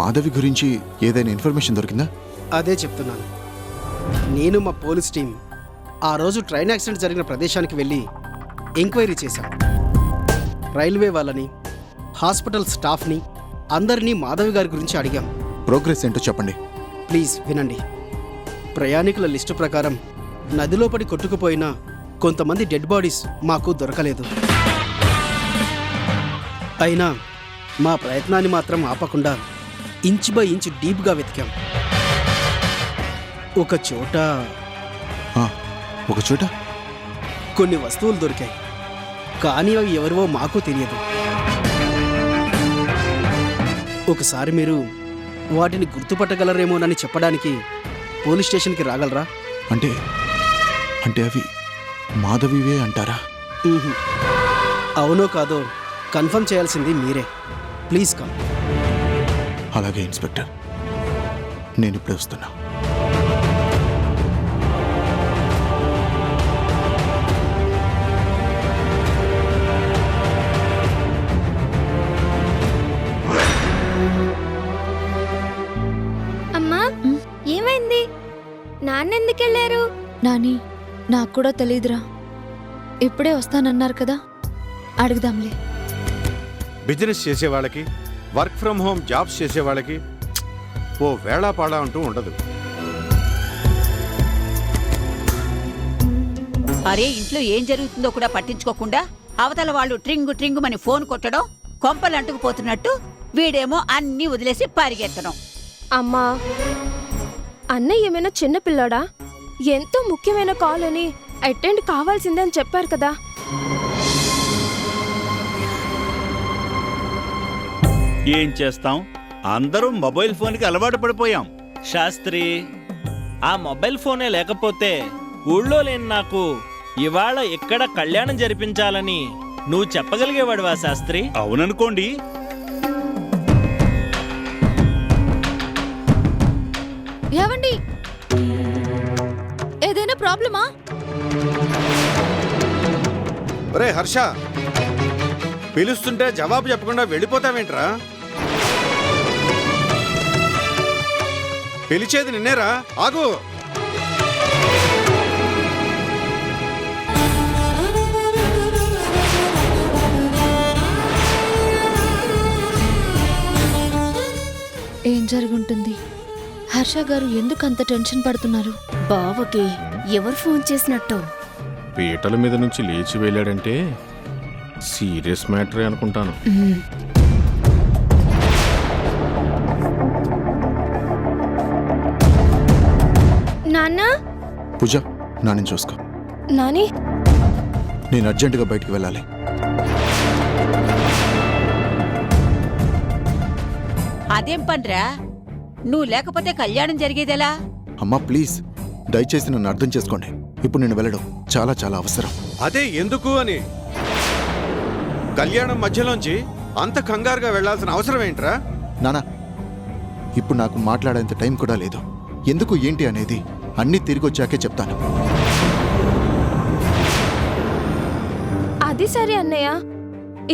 మాధవి గురించి ఏదైనా ఇన్ఫర్మేషన్ దొరికిందా? అదే చెప్తున్నాను. నేను మా పోలీస్ టీం ఆ రోజు ట్రైన్ యాక్సిడెంట్ జరిగిన ప్రదేశానికి వెళ్ళి ఎంక్వైరీ చేశాం. రైల్వే వాళ్ళని, హాస్పిటల్ స్టాఫ్ని, అందరినీ మాధవి గారి గురించి అడిగాం. ప్రోగ్రెస్ ఏంటో చెప్పండి. ప్లీజ్ వినండి. ప్రయాణికుల లిస్టు ప్రకారం నదిలో పడి కొట్టుకుపోయిన కొంతమంది డెడ్ బాడీస్ మాకు దొరకలేదు. అయినా మా ప్రయత్నాన్ని మాత్రం ఆపకుండా ఇంచ్ బై ఇంచ్ డీప్గా వెతికాం. ఒక చోట కొన్ని వస్తువులు దొరికాయి, కానీ అవి ఎవరివో మాకు తెలియదు. ఒకసారి మీరు వాటిని గుర్తుపట్టగలరేమోనని చెప్పడానికి పోలీస్ స్టేషన్కి రాగలరా? అంటే అవి మాధవివే అంటారా? మ్మ్హ్. అవునో కాదో కన్ఫర్మ్ చేయాల్సింది మీరే. Please come. అలాగే ఇన్స్పెక్టర్, నేను ఇప్పుడే వస్తున్నా. అమ్మా, ఏమైంది? నాన్న ఎందుకు వెళ్ళారు? నాని, నాకు కూడా తెలీదురా. ఇప్పుడే వస్తానన్నారు కదా, అడుగుదాంలే. బిజినెస్ చేసే వాళ్ళకి, వర్క్ ఫ్రమ్ హోమ్ జాబ్స్ చేసే వాళ్ళకి ఓ వేళాపాడా అంటూ ఉండదు. అరే, ఇంట్లో ఏం జరుగుతుందో కూడా పట్టించుకోకుండా అవతల వాళ్ళు ట్రింగు ట్రింగుమని ఫోన్ కొట్టడం, కొంపలు అంటుకుపోతున్నట్టు వీడేమో అన్నీ వదిలేసి పరిగెత్తడం. అమ్మా, అన్నయ్య ఏమైనా చిన్నపిల్లాడా? ఎంతో ముఖ్యమైన కాల్ అని అటెండ్ కావాల్సిందే అని చెప్పారు కదా. ఏం చేస్తాం, అందరూ మొబైల్ ఫోన్కి అలవాటు పడిపోయాం. శాస్త్రి, ఆ మొబైల్ ఫోనే లేకపోతే ఊళ్ళో లేని నాకు ఇవాళ ఎక్కడ కళ్యాణం జరిపించాలని నువ్వు చెప్పగలిగేవాడువా శాస్త్రి? అవుననుకోండి. ఏవండి, ఏదైనా ప్రాబ్లమా? ఒరే హర్ష, పిలుస్తుంటే జవాబు చెప్పకుండా వెళ్ళిపోతావేంట్రా? పిలిచేది నిన్నేరా, ఆగు. ఏం జరుగుంటుంది? హర్ష గారు ఎందుకు అంత టెన్షన్ పడుతున్నారు? బావకి ఎవరు ఫోన్ చేసినట్టు? పీటల మీద నుంచి లేచి వెళ్ళాడంటే సీరియస్ మ్యాటరే అనుకుంటాను. నాన్న, పూజ, నాని చూసుకో. నాని, నేను అర్జెంటుగా బయటికి వెళ్ళాలి. అదేం పనిరా? నువ్వు లేకపోతే కళ్యాణం జరిగేదెలా? అమ్మా ప్లీజ్, దయచేసి నన్ను అర్థం చేసుకోండి. ఇప్పుడు నేను వెళ్ళడం చాలా చాలా అవసరం. అదే ఎందుకు అని. కళ్యాణం మధ్యలోంచి అంత కంగారుగా వెళ్లాల్సిన అవసరం ఏంట్రా? నానా, ఇప్పుడు నాకు మాట్లాడేంత టైం కూడా లేదు. ఎందుకు ఏంటి అనేది అన్నీ తిరిగి వచ్చాకే చెప్తాను. అది సరే అన్నయ్య,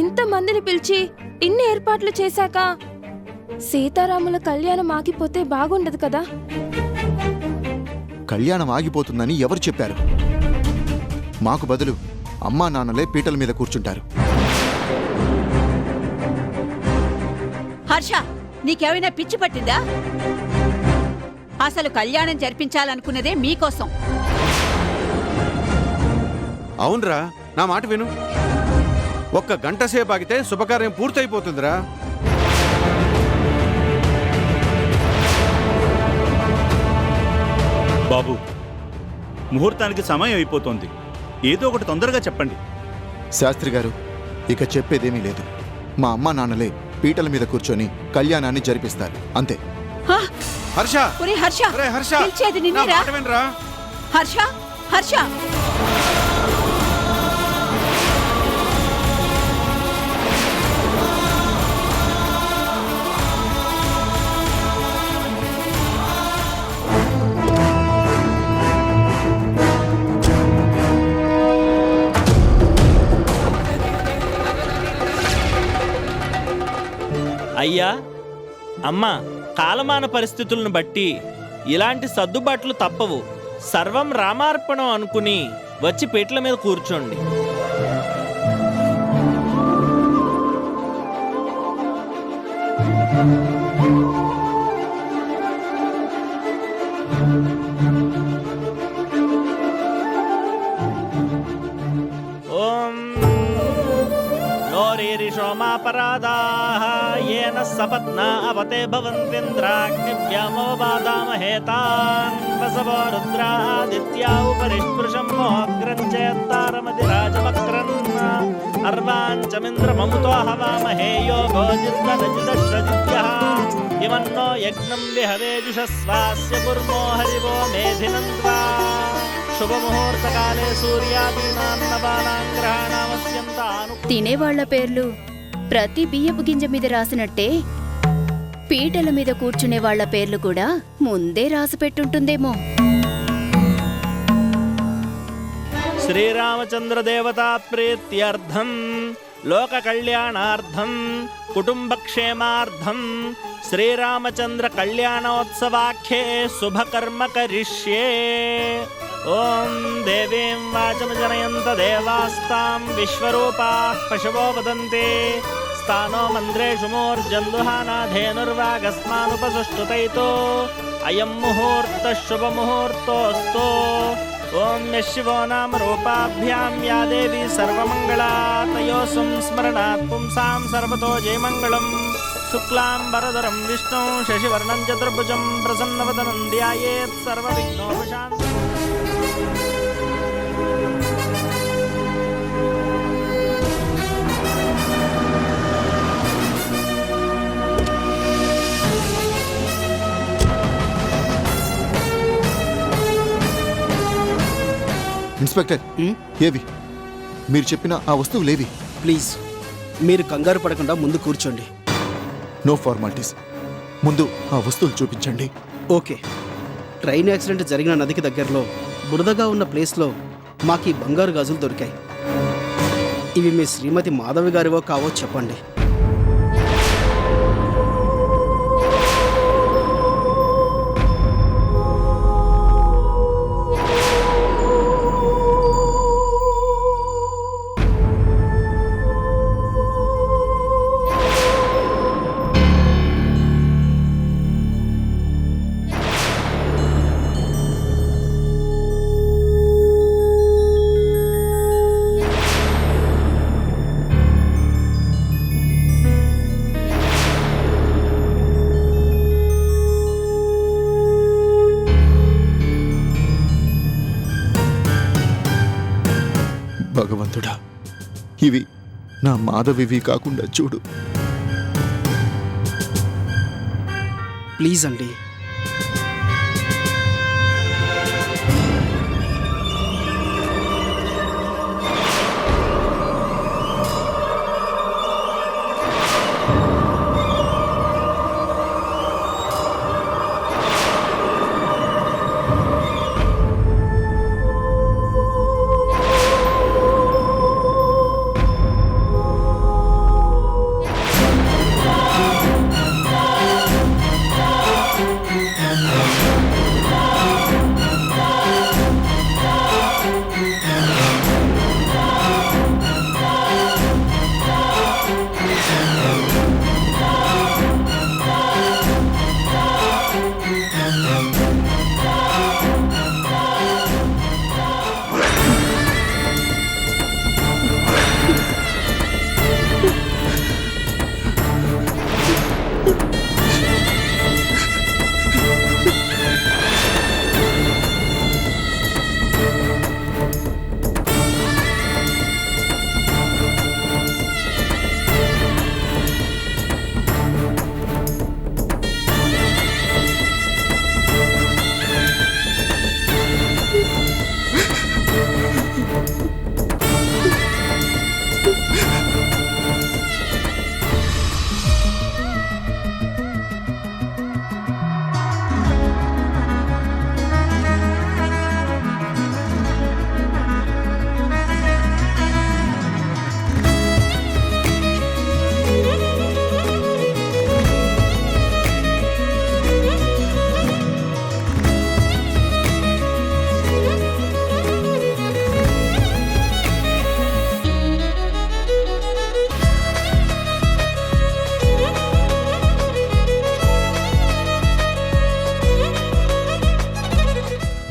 ఇంతమందిని పిలిచి ఇన్ని ఏర్పాట్లు చేశాక సీతారాముల కళ్యాణం ఆగిపోతే బాగుండదు కదా. కళ్యాణం ఆగిపోతుందని ఎవరు చెప్పారు? మాకు బదులు అమ్మా నాన్నలే పీటల మీద కూర్చుంటారు. హర్ష, నీకేమైనా పిచ్చి పట్టిందా? అసలు కళ్యాణం జరిపించాలనుకున్నదే మీకోసం. అవునరా, నా మాట విను. ఒక్క గంట సేపు ఆగితే శుభకార్యం పూర్తయిపోతుందిరా. బాబు, ముహూర్తానికి సమయం అయిపోతుంది. ఏదో ఒకటి తొందరగా చెప్పండి. శాస్త్రి గారు, ఇక చెప్పేదేమీ లేదు. మా అమ్మా నాన్నలే పీటల మీద కూర్చొని కళ్యాణాన్ని జరిపిస్తారు, అంతే. హా? హర్ష, ఒరే హర్ష, ఒరే హర్ష, పిలిచేది నా నిన్నేరా? మాట వినరా? హర్ష, హర్ష. అయ్యా, అమ్మా, కాలమాన పరిస్థితులను బట్టి ఇలాంటి సర్దుబాట్లు తప్పవు. సర్వం రామార్పణం అనుకుని వచ్చి పీటల మీద కూర్చోండి. ఓం నోరీరిషోమాపరాధాః येन सपत्ना अवते भवन्तीन्द्राग्निभ्यामवबाधामहे तान् वसवो रुद्रादित्या उपरिष्पृशं मोऽग्रञ्चेत्तारमधिराजमक्रन् अर्वाञ्चमिन्द्रममुतो हवामहे योगोजित्तरजितश्रजित्यः इमन्नो यज्ञं विहवेजुषस्वास्य कुर्मो हरिवो मेधिनन्द्वा శుభముహూర్తకాలే సూర్యాదీనాం నవానాం గ్రహాణామస్యంతాను. తినేవాళ్ల పేర్లు ప్రతి బియ్యపు గింజ మీద రాసినట్టే పీటల మీద కూర్చునే వాళ్ల పేర్లు కూడా ముందే రాసి పెట్టుంటుందేమో. శ్రీరామచంద్ర దేవతా ప్రీత్యర్థం లోక కళ్యాణార్థం కుటుంబక్షేమార్థం శ్రీరామచంద్ర కళ్యాణోత్సవాఖ్యే శుభకర్మ కరిష్యే. ఓం దేవీం వాచమజనయంత దేవాస్తాం విశ్వరూపాః పశవో వదంతే స్థానో మంద్రేషు మూర్జందుహానాధేనుర్వాగస్మానుపసుష్టుతైతో అయం ముహూర్తః శుభముహూర్తోऽస్తు. ఓం యశివో నామ రూపాభ్యాం యా దేవీ సర్వమంగళా తయోః సంస్మరణాత్ పుంసాం సర్వతో జయమంగళం. శుక్లాంబరధరం విష్ణుం శశివర్ణం చతుర్భుజం ప్రసన్నవదనం ధ్యాయేత్ సర్వవిఘ్నోపశాంతయే. ఇన్స్పెక్టర్, ఏవి మీరు చెప్పిన ఆ వస్తువులేవి? ప్లీజ్ మీరు కంగారు పడకుండా ముందు కూర్చోండి. నో ఫార్మాలిటీస్, ముందు ఆ వస్తువులు చూపించండి. ఓకే. ట్రైన్ యాక్సిడెంట్ జరిగిన నదికి దగ్గరలో బురదగా ఉన్న ప్లేస్లో మాకు ఈ బంగారు గాజులు దొరికాయి. ఇవి మీ శ్రీమతి మాధవి గారివో కావో చెప్పండి. భగవంతుడా, ఇవి నా మాధవివి కాకుండా చూడు. ప్లీజ్ అండి.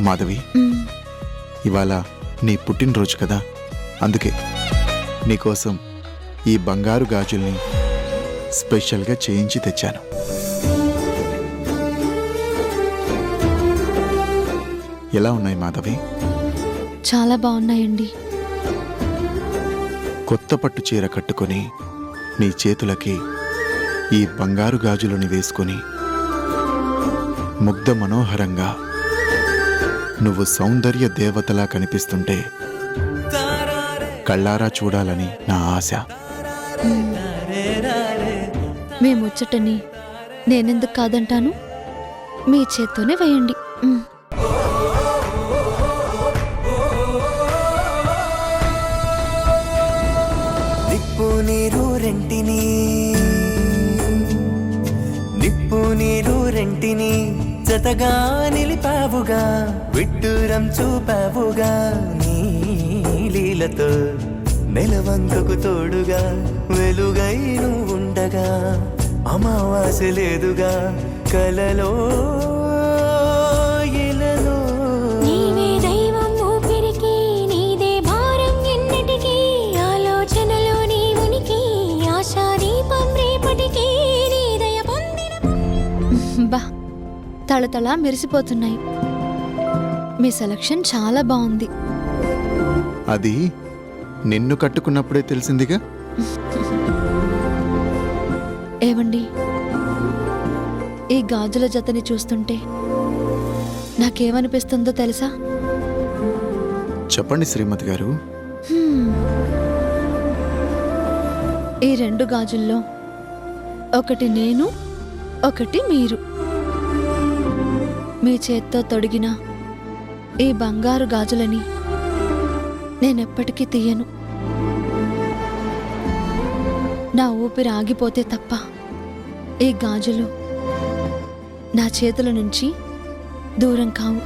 మాధవి, మ్, ఇవాళ నీ పుట్టినరోజు కదా, అందుకే నీకోసం ఈ బంగారు గాజుల్ని స్పెషల్గా చేయించి తెచ్చాను. ఎలా ఉన్నాయి మాధవి? చాలా బాగున్నాయండి. కొత్త పట్టు చీర కట్టుకొని నీ చేతులకి ఈ బంగారు గాజులని వేసుకొని ముగ్ధ మనోహరంగా నువ్వు సౌందర్య దేవతలా కనిపిస్తుంటే కళ్ళారా చూడాలని నా ఆశ. మీ ముచ్చటని నేనెందుకు కాదంటాను? మీ చేత్తోనే వేయండి. మ్. నిప్పు నీరు రెంటిని నిప్పు నీరు రెంటిని జతగా నిలిపావుగా, విడ్డూరం చూపావుగా నీ లీలతో. నెలవంకకు తోడుగా వెలుగై నువ్వుండగా, అమావాస్య లేదుగా కలలో ఇలలో. నీవే దైవం ఊపిరికి, నీదే భారం ఎన్నటికీ, ఆలోచనలో నీ ఉనికి, ఆశా దీపం రేపటికి, నీ దయ పొందిన బా, తళతళ మెరిసిపోతున్నాయి. మీ సెలక్షన్ చాలా బాగుంది. అది నిన్ను కట్టుకున్నప్పుడే తెలిసిందిగా. ఏవండి, ఈ గాజుల జతని చూస్తుంటే నాకేమనిపిస్తుందో తెలుసా? చెప్పండి శ్రీమతి గారు. ఈ 2 గాజుల్లో ఒకటి నేను, ఒకటి మీరు. మీ చేత్తో తొడిగిన ఈ బంగారు గాజులని నేనెప్పటికీ తీయను. నా ఊపిరి ఆగిపోతే తప్ప ఈ గాజులు నా చేతుల నుంచి దూరం కావు.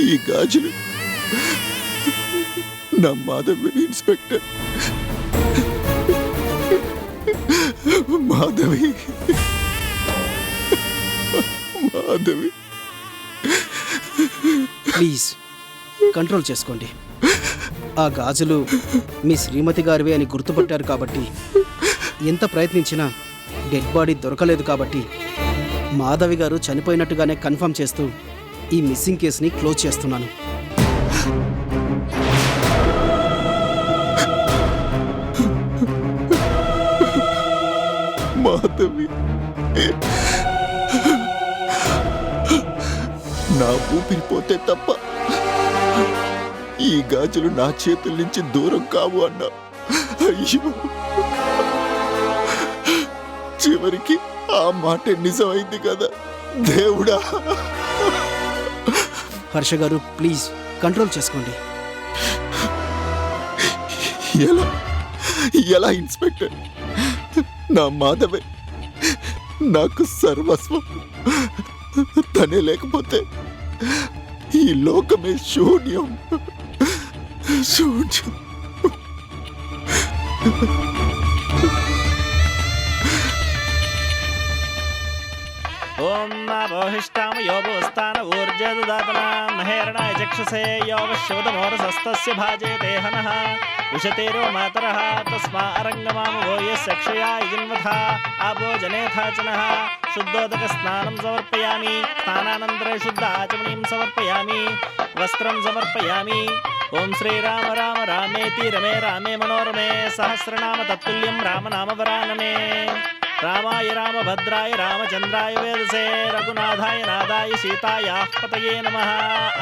ఈ గాజులు నా Madhavi inspector. Madhavi, Madhavi, please control చేసుకోండి. ఆ గాజులు మీ శ్రీమతి గారివే అని గుర్తుపట్టారు కాబట్టి, ఎంత ప్రయత్నించినా డెడ్ బాడీ దొరకలేదు కాబట్టి, మాధవి గారు చనిపోయినట్టుగానే కన్ఫర్మ్ చేస్తూ ఈ మిస్సింగ్ కేసుని క్లోజ్ చేస్తున్నాను. మాధవి, నా ఊపిరి పోతే తప్ప ఈ గాజులు నా చేతుల నుంచి దూరం కావు అన్నా. అయ్యో, చివరికి ఆ మాట నిజమైంది కదా దేవుడా. హర్ష గారు, ప్లీజ్ కంట్రోల్ చేసుకోండి. ఎలా ఎలా ఇన్స్పెక్టర్? నా మాధవే నాకు సర్వస్వం. తనే లేకపోతే ఈ లోకమే శూన్యం, శూన్యం. ఓం నాభోహిష్టామ యోగోస్థాన ఊర్జదాతన మహేరణాయ చక్షసే యోగశోదమోరసస్తస్య భాజేతే హనః ఉషతేరో మాతరః తస్మా అరంగమామ భోయస్య క్షయా ఇజిన్వథ ఆపో జనేథాచనః శుద్ధోదక స్నానం సమర్పయామి స్నానానంతరే శుద్ధ ఆచమనీం సమర్పయామి వస్త్రం సమర్పయామి. ఓం శ్రీరామ రామ రామేతి రమే రామే మనోరమే సహస్రనామ తత్తుల్యం రామనామవరాననే. రామాయ రామభద్రాయ రామచంద్రాయ వేదసే రఘునాథాయ నాదాయ సీతాయాః పతయే నమః.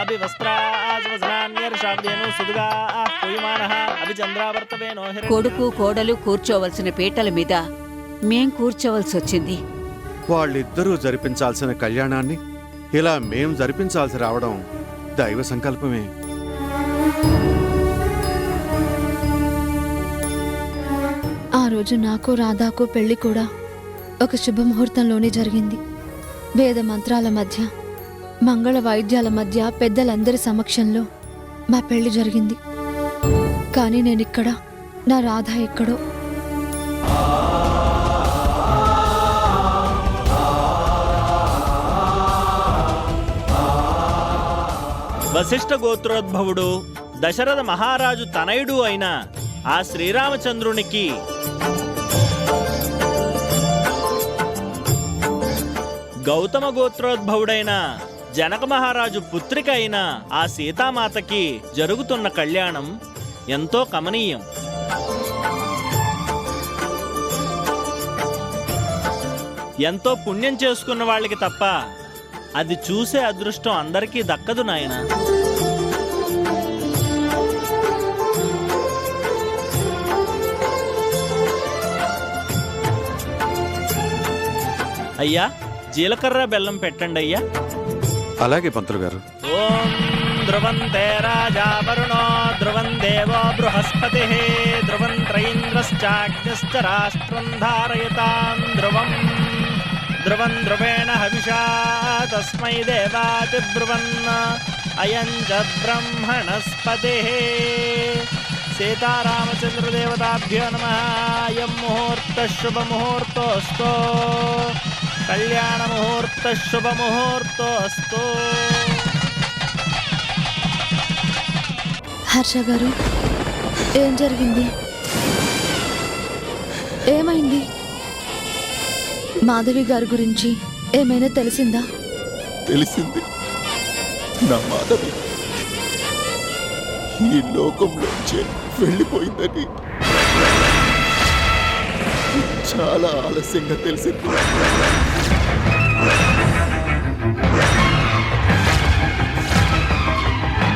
అభివస్త్రాస్వసనాన్యర్షాబ్దేను సుదుగా పూయమానః అభిచంద్రావర్తవేనో హిరణ్య. కొడుకు కోడలు కూర్చోవలసిన పీటల మీద మేం కూర్చోవలసి వచ్చింది. వాళ్ళిద్దరూ జరిపించాల్సిన కళ్యాణాన్ని ఇలా మేం జరిపించాల్సి రావడం దైవ సంకల్పమే. ఆ రోజు నాకు రాధాకు పెళ్లి కూడా ఒక శుభముహూర్తంలోనే జరిగింది. వేద మంత్రాల మధ్య, మంగళ వాయిద్యాల మధ్య పెద్దలందరి సమక్షంలో మా పెళ్లి జరిగింది. కానీ నేనిక్కడ, నా రాధ ఎక్కడో. వశిష్ఠ గోత్రోద్భవుడు దశరథ మహారాజు తనయుడు అయిన ఆ శ్రీరామచంద్రునికి గౌతమ గోత్రోద్భవుడైన జనక మహారాజు పుత్రిక అయిన ఆ సీతామాతకి జరుగుతున్న కళ్యాణం ఎంతో కమనీయం. ఎంతో పుణ్యం చేసుకున్న వాళ్ళకి తప్ప అది చూసే అదృష్టం అందరికీ దక్కదు నాయన. అయ్యా, జీలకర్ర బెల్లం పెట్టండి అయ్యా. అలాగే పంతులు గారు. ఓం ధ్రువంతే రాజా వరుణో ధ్రువం దేవో బృహస్పతి ధ్రువంత్రైంద్రశ్చాగ్నిశ్చ రాష్ట్రం ధారయతాం ధ్రువం ధ్రువం ధ్రువేణ హవిషా తస్మై దేవాతి బ్రువన్ అయం చ బ్రహ్మణస్పతి. సీతారామచంద్రదేవతాభ్యో నమః. అయం ముహూర్త శుభముహూర్తోస్తు, కళ్యాణ ముహూర్త శుభముహూర్తోస్తు. హర్ష గారు, ఏం జరిగింది? ఏమైంది? మాధవి గారి గురించి ఏమైనా తెలిసిందా? తెలిసింది. నా మాధవి ఈ లోకంలోంచే వెళ్ళిపోయిందని చాలా ఆలస్యంగా తెలిసింది.